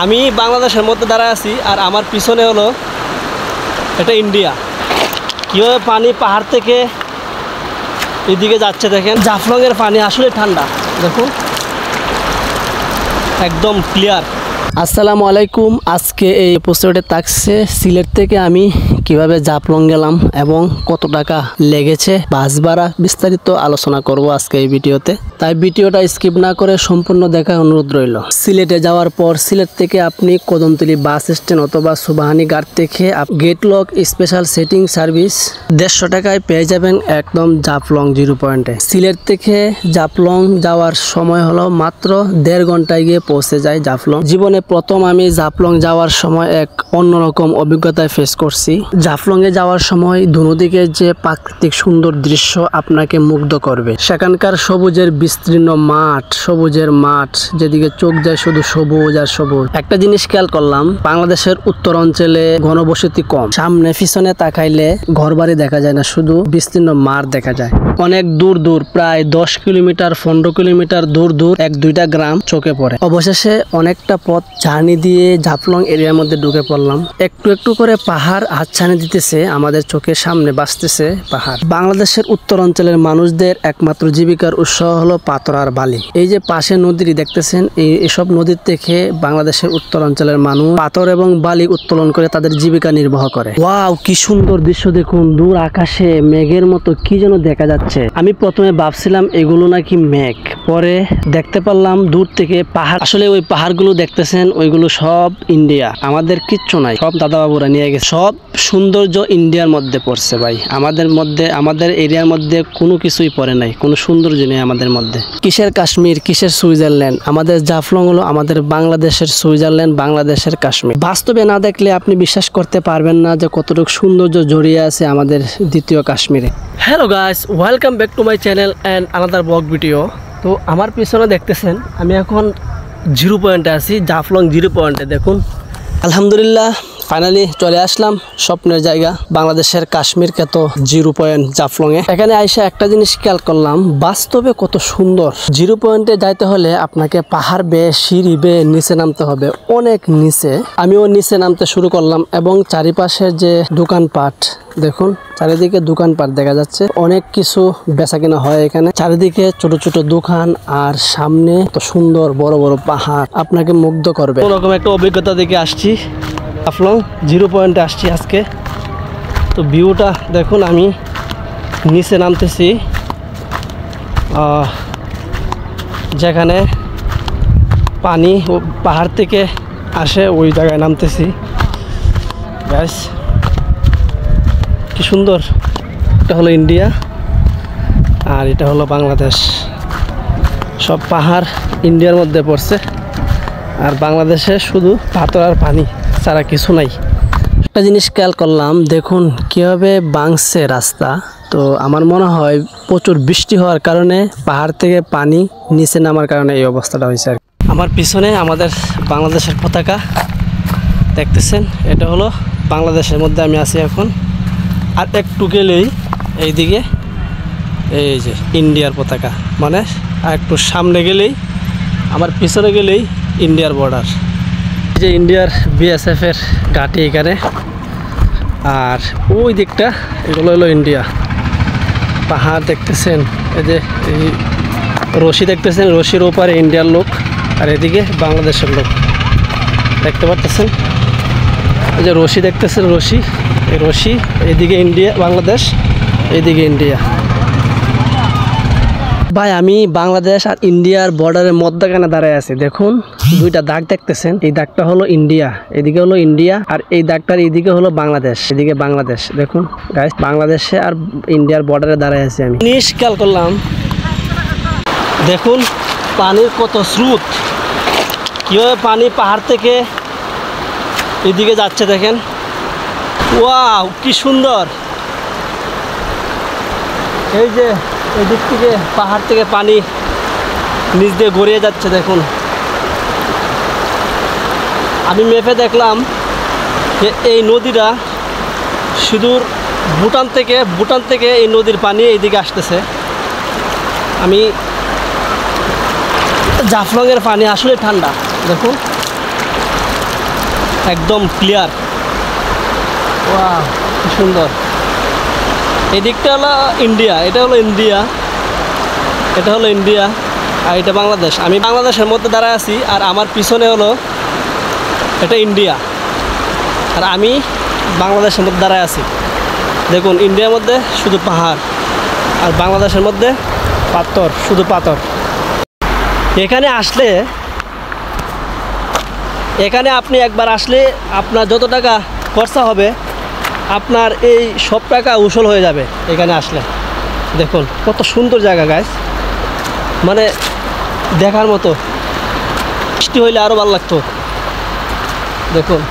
আমি বাংলাদেশের মধ্যে দাঁড়ায় আছি আর আমার পিছনে হলো এটা ইন্ডিয়া। কীভাবে পানি পাহাড় থেকে এদিকে যাচ্ছে দেখেন। জাফলংয়ের পানি আসলে ঠান্ডা, দেখুন একদম ক্লিয়ার। আসসালামু আলাইকুম। আজকে এই এপিসোডে থাকছে সিলেট থেকে আমি কিভাবে জাফলং গেলাম এবং কত টাকা লেগেছে, বাস ভাড়া, বিস্তারিত আলোচনা করব আজকে এই ভিডিওতে। তাই ভিডিওটা স্কিপ না করে সম্পূর্ণ দেখার অনুরোধ রইল। সিলেটে যাওয়ার পর সিলেট থেকে আপনি কদমতলী বাস স্ট্যান্ড অথবা সুবাহানি ঘাট থেকে gate lock special setting service 150 টাকায় পেয়ে যাবেন একদম জাফলং 0 পয়েন্টে। সিলেট থেকে জাফলং যাওয়ার সময় হলো মাত্র 1.5 ঘন্টায় গিয়ে পৌঁছে যায় জাফলং। জীবনে প্রথম আমি জাফলং যাওয়ার সময় এক অন্যরকম অভিজ্ঞতায় ফেস করছি। জাফলং এ যাওয়ার সময় দুদিকে যে প্রাকৃতিক সুন্দর দৃশ্য আপনাকে মুগ্ধ করবে। সেখানকার সবুজের বিস্তীর্ণ মাঠ, সবুজের মাঠ, যেদিকে চোখ যায় শুধু সবুজ আর সবুজ। একটা জিনিস খেয়াল করলাম, বাংলাদেশের উত্তর অঞ্চলে ঘনবসতি কম, সামনে পিছনে তাকাইলে ঘরবাড়ি দেখা যায় না, শুধু বিস্তীর্ণ মাঠ দেখা যায়। অনেক দূর দূর, প্রায় 10 কিলোমিটার 15 কিলোমিটার দূর দূর 1-2টা গ্রাম চোখে পড়ে। অবশেষে অনেকটা পথ জার্নি দিয়ে জাফলং এরিয়ার মধ্যে ঢুকে পড়লাম। একটু একটু করে পাহাড় হাতছানি দিতেছে, আমাদের চোখের সামনে বাসতেছে পাহাড়। বাংলাদেশের উত্তর অঞ্চলের মানুষদের একমাত্র জীবিকার উৎস হলো পাথর আর বালি। এই যে পাশে নদীটি দেখতেছেন, এইসব নদীর থেকে বাংলাদেশের উত্তর অঞ্চলের মানুষ পাথর এবং বালি উত্তোলন করে তাদের জীবিকা নির্বাহ করে। ওয়াও, কি সুন্দর দৃশ্য দেখুন। দূর আকাশে মেঘের মতো কি যেন দেখা যাচ্ছে। আমি প্রথমে ভাবছিলাম এগুলো নাকি মেঘ, পরে দেখতে পারলাম দূর থেকে পাহাড়। আসলে ওই পাহাড়গুলো দেখতেছেন ওইগুলো সব ইন্ডিয়া, আমাদের কিচ্ছু নাই, সব দাদাবাবুরা নিয়ে গেছে। সব সৌন্দর্য ইন্ডিয়ার মধ্যে পড়ছে ভাই। আমাদের এরিয়ার মধ্যে কোনো কিছুই পড়ে নাই, কোনো সৌন্দর্য নেই আমাদের মধ্যে। কিসের কাশ্মীর, কিসের সুইজারল্যান্ড? আমাদের জাফলং হলো আমাদের বাংলাদেশের সুইজারল্যান্ড, বাংলাদেশের কাশ্মীর। বাস্তবে না দেখলে আপনি বিশ্বাস করতে পারবেন না যে কতটুকু সৌন্দর্য জড়িয়ে আছে আমাদের দ্বিতীয় কাশ্মীরে। Hello guys, welcome back to my channel and another blog video. তো আমার পিছনে দেখতেছেন আমি এখন 0 পয়েন্টে আছি, জাফলং 0 পয়েন্টে। দেখুন আলহামদুলিল্লাহ ফাইনালি চলে আসলাম স্বপ্নের জায়গা, বাংলাদেশের কাশ্মীর খ্যাত 0 পয়েন্ট জাফলং এ। এখানে আইসা একটা জিনিস খেয়াল করলাম, বাস্তবে কত সুন্দর। 0 পয়েন্টে যাইতে হলে আপনাকে পাহাড় বেয়ে সিঁড়ি বেয়ে নিচে নামতে হবে, অনেক নিচে। আমিও নিচে নামতে শুরু করলাম এবং চারিপাশের যে দোকানপাট দেখুন, চারিদিকে দোকানপাট দেখা যাচ্ছে, অনেক কিছু বেচা কিনা হয় এখানে। চারিদিকে ছোট ছোট দোকান আর সামনে তো সুন্দর বড় বড় পাহাড়, আপনাকে মুগ্ধ করবে। এরকম একটা অভিজ্ঞতা দেখে আসছি জাফলং 0 পয়েন্টে আসছি আজকে। তো ভিউটা দেখুন, আমি নিচে নামতেছি, যেখানে পানি ও পাহাড় থেকে আসে ওই জায়গায় নামতেছি। গাইস কি সুন্দর। এটা হলো ইন্ডিয়া আর এটা হলো বাংলাদেশ। সব পাহাড় ইন্ডিয়ার মধ্যে পড়ছে আর বাংলাদেশে শুধু পাথর আর পানি ছাড়া কিছু নাই। একটা জিনিস খেয়াল করলাম, দেখুন কীভাবে বাংছে রাস্তা। তো আমার মনে হয় প্রচুর বৃষ্টি হওয়ার কারণে পাহাড় থেকে পানি নিচে নামার কারণে এই অবস্থাটা হয়েছে। আমার পিছনে আমাদের বাংলাদেশের পতাকা দেখতেছেন, এটা হলো বাংলাদেশের মধ্যে আমি আছি এখন। আর একটু গেলেই এইদিকে এই যে ইন্ডিয়ার পতাকা, মানে আর একটু সামনে গেলেই, আমার পিছনে গেলেই ইন্ডিয়ার বর্ডার। এই যে ইন্ডিয়ার BSF এর ঘাঁটি এখানে, আর ওই দিকটা এগুলো হলো ইন্ডিয়া। পাহাড় দেখতেছেন, এই যে এই রশি দেখতেছেন, রশির ওপারে ইন্ডিয়ার লোক আর এদিকে বাংলাদেশের লোক দেখতে পারতেছেন। এই যে রশি দেখতেছেন, রশি, এই রশি, এদিকে ইন্ডিয়া বাংলাদেশ, এদিকে ইন্ডিয়া। ভাই আমি বাংলাদেশ আর ইন্ডিয়ার বর্ডারের মধ্যখানে দাঁড়ায় আছি। দেখুন 2টা দাগ দেখতেছেন, এই দাগটা হলো ইন্ডিয়া, এদিকে হলো ইন্ডিয়া, আর এই দাগটার এদিকে হলো বাংলাদেশ, এদিকে বাংলাদেশ। দেখুন গাইস, বাংলাদেশে আর ইন্ডিয়ার বর্ডারে দাঁড়ায় আছি আমি। জিনিস খেয়াল করলাম, দেখুন পানির কত স্রোত, কীভাবে পানি পাহাড় থেকে এদিকে যাচ্ছে দেখেন। ওয়াও, কি সুন্দর। এই যে এই দিক থেকে পাহাড় থেকে পানি নিচ দিয়ে গড়িয়ে যাচ্ছে দেখুন। আমি ম্যাপে দেখলাম যে এই নদীটা সুদূর ভুটান থেকে এই নদীর পানি এইদিকে আসতেছে। আমি জাফলংয়ের পানি আসলে ঠান্ডা, দেখুন একদম ক্লিয়ার। ওয়াও, কি সুন্দর। এই দিকটা হলো ইন্ডিয়া, এটা হলো ইন্ডিয়া, এটা হলো ইন্ডিয়া, আর এটা বাংলাদেশ। আমি বাংলাদেশের মধ্যে দাঁড়ায় আছি, আর আমার পিছনে হলো এটা ইন্ডিয়া, আর আমি বাংলাদেশের মধ্যে দাঁড়ায় আছি। দেখুন, ইন্ডিয়ার মধ্যে শুধু পাহাড়, আর বাংলাদেশের মধ্যে পাথর, শুধু পাথর। এখানে আসলে, এখানে আপনি একবার আসলে আপনার যত টাকা খরচা হবে, আপনার এই সব টাকা উসুল হয়ে যাবে এখানে আসলে। দেখুন কত সুন্দর জায়গা গাইস, মানে দেখার মতো। বৃষ্টি হইলে আরও ভালো লাগতো। দেখুন